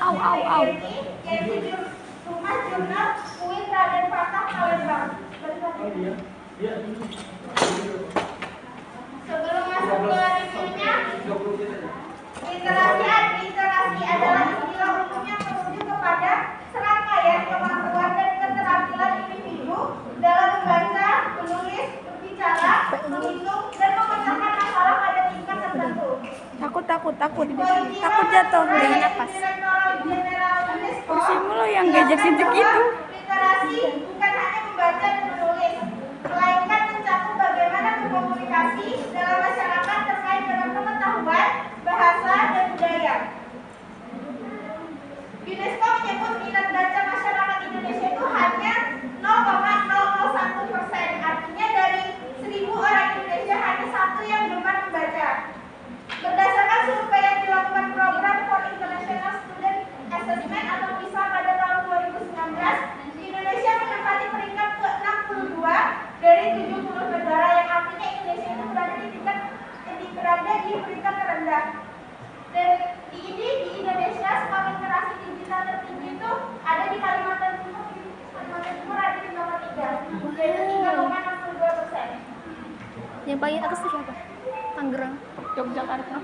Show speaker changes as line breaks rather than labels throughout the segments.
Au, au, au.
Yaitu Rumah Jurnal UIN Raden Fatah Palembang. Sebelum masuk ke reviewnya, literasi adalah istilah umum yang merujuk kepada serangkaian kemampuan dan keterampilan individu dalam membaca, menulis, berbicara, menghitung, dan memecahkan masalah pada tingkat tertentu.
Takut jatuh dari napas. Kursimu lo yang gejekin segitu.
Literasi bukan hanya membaca dan menulis, melainkan mencakup bagaimana berkomunikasi dalam masyarakat terkait dengan pengetahuan, bahasa, dan budaya. UNESCO menyebut minat baca masyarakat Indonesia itu hanya 0,001%. Artinya dari 1.000 orang Indonesia hanya 1 yang gemar membaca. Berdasarkan survei yang dilakukan Program for International Student Assessment atau PISA pada tahun 2019, Indonesia menempati peringkat ke-62 dari 70 negara, yang artinya Indonesia itu berada di peringkat terendah. Dan di Indonesia skor literasi digital tertinggi itu ada di Kalimantan Timur. Kalimantan Timur ada di nomor 3, yaitu 3,62%.
Yang paling atas itu siapa? Tangerang, Yogyakarta.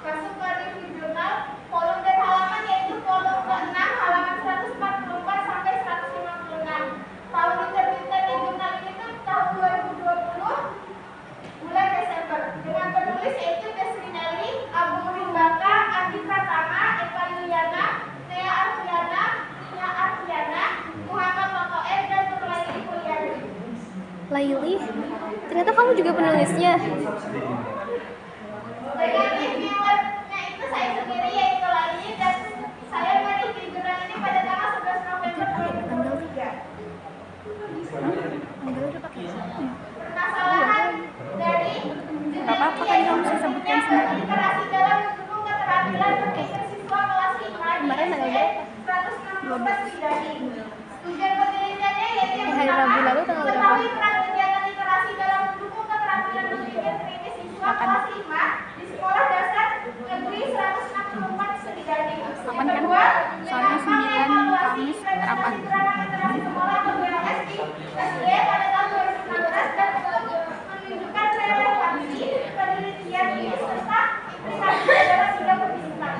Masuk ke review jurnal, volume dan halaman yaitu volume ke-6 halaman 144 sampai 156. Tahun diterbitkannya jurnal ini tuh tahun 2020 bulan Desember, dengan penulis yaitu Desrinelli, Agung Rimbaka, Andi Pratama, Eva Yuliana, Nea Arfiana, Nia Arfiana, Muhammad Totoen, dan Nurlaili Kuliani.
Laili, ternyata kamu juga penulisnya.
Dengan reviewernya itu saya sendiri, yaitu Laili, dan saya mereview jurnal ini pada tanggal 11 November 2023.
Tanggal udah pakai.
Permasalahan dari
Gak apa-apa kan kamu bisa sebutkan sendiri.
literasi dalam mendukung keterampilan berpikir siswa kelas 5
Kemarin tanggal berapa?
164 Widadi. Tujuan penelitiannya yaitu
Hari Rabu lalu tanggal berapa?
mengetahui peran kegiatan literasi dalam mendukung keterampilan berpikir kritis siswa kelas 5 di sekolah dasar negeri 164 Widadi.
Kapan kan? Soalnya 9 Kamis rapat.
Literasi sekolah atau BLS di SD pada tahun 2016 dan menunjukkan relevansi penelitian ini serta implikasi dalam bidang pendidikan.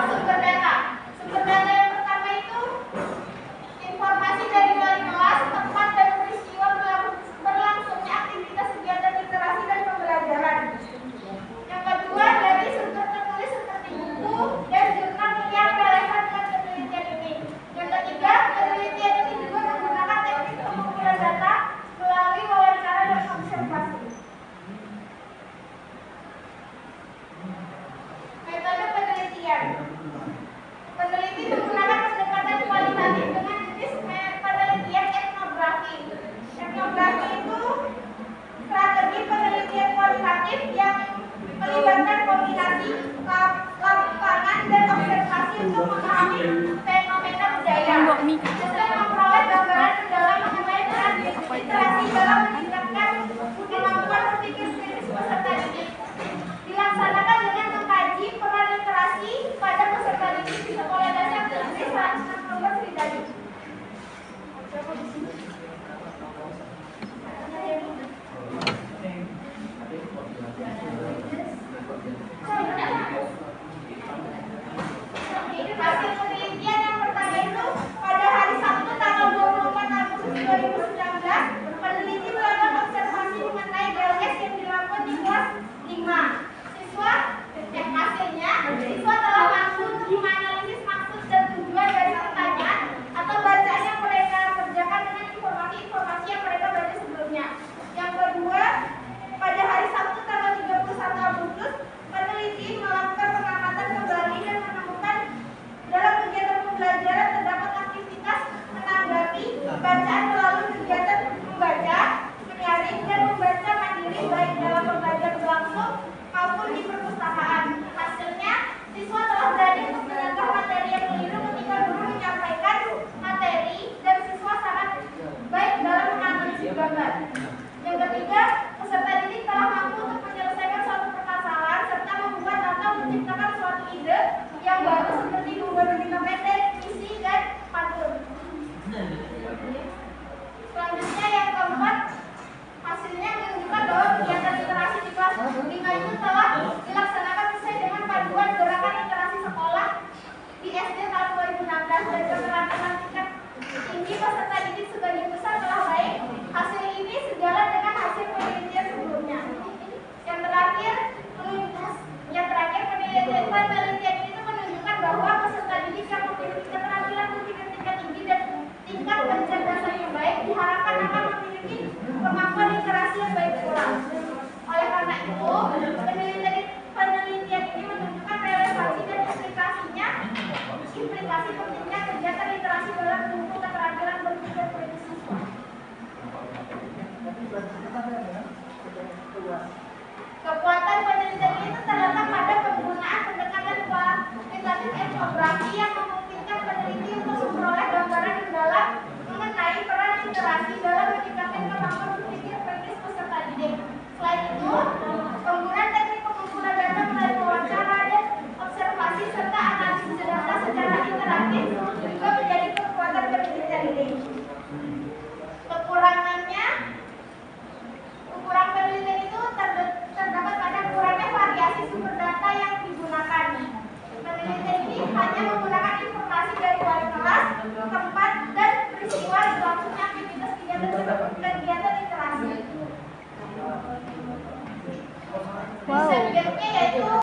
Sumber data. Sumber data yang pertama itu informasi dari wali kelas, tempat dan peristiwa berlangsungnya aktivitas kegiatan literasi dan pembelajaran. Yang kedua dari sumber tertulis seperti buku dan jurnal yang relevan dengan penelitian ini. Yang ketiga, penelitian ini juga menggunakan teknik pengumpulan data melalui wawancara dan observasi. Metode penelitian. Peneliti menggunakan pendekatan kualitatif dengan jenis penelitian etnografi. Etnografi itu strategi penelitian kualitatif yang melibatkan kombinasi lapangan dan observasi untuk memahami fenomena budaya. Setelah memperoleh gambaran mendalam mengenai peran literasi dalam meningkatkan kemampuan berpikir kritis peserta didik. Dilaksanakan dengan mengkaji peran literasi pada peserta didik di sekolah dasar negeri 164 Widadi. Hasil penelitian yang pertama itu pada hari Sabtu Yang ketiga, peserta didik telah mampu untuk menyelesaikan suatu permasalahan serta membuat atau menciptakan suatu ide yang baru seperti membuat berita pendek, isi, dan pantun. Selanjutnya yang keempat, hasilnya menunjukkan bahwa kegiatan literasi di kelas 5 itu telah dilaksanakan sesuai dengan panduan gerakan literasi sekolah di SD tahun 2016 dan keberhasilan tingkat tinggi peserta didik sebagian besar telah baik. Hasil ini sejalan dengan hasil penelitian sebelumnya. Yang terakhir penelitian ini menunjukkan bahwa peserta didik yang memiliki keterampilan berpikir tingkat tinggi dan tingkat kecerdasan yang baik diharapkan akan memiliki kemampuan literasi yang baik pula. Oleh karena itu, penelitian ini menunjukkan relevansi dan implikasi pentingnya kegiatan literasi dalam mendukung keterampilan berpikir kritis siswa. Kekuatan penelitian itu terletak pada penggunaan pendekatan kuantitatif etnografi yang memungkinkan peneliti untuk memperoleh gambaran mendalam mengenai peran literasi dalam meningkatkan kemampuan berpikir kritis peserta didik. Selain itu, penggunaan teknik pengumpulan data melalui wawancara dan observasi serta analisis data secara interaktif juga menjadi kekuatan penelitian ini. Kekurangan penelitian itu terdapat pada kurangnya variasi sumber data yang digunakan. Penelitian ini hanya menggunakan informasi dari wali kelas, tempat, dan peristiwa berlangsungnya aktivitas kegiatan literasi.
Wow.
Subjeknya yaitu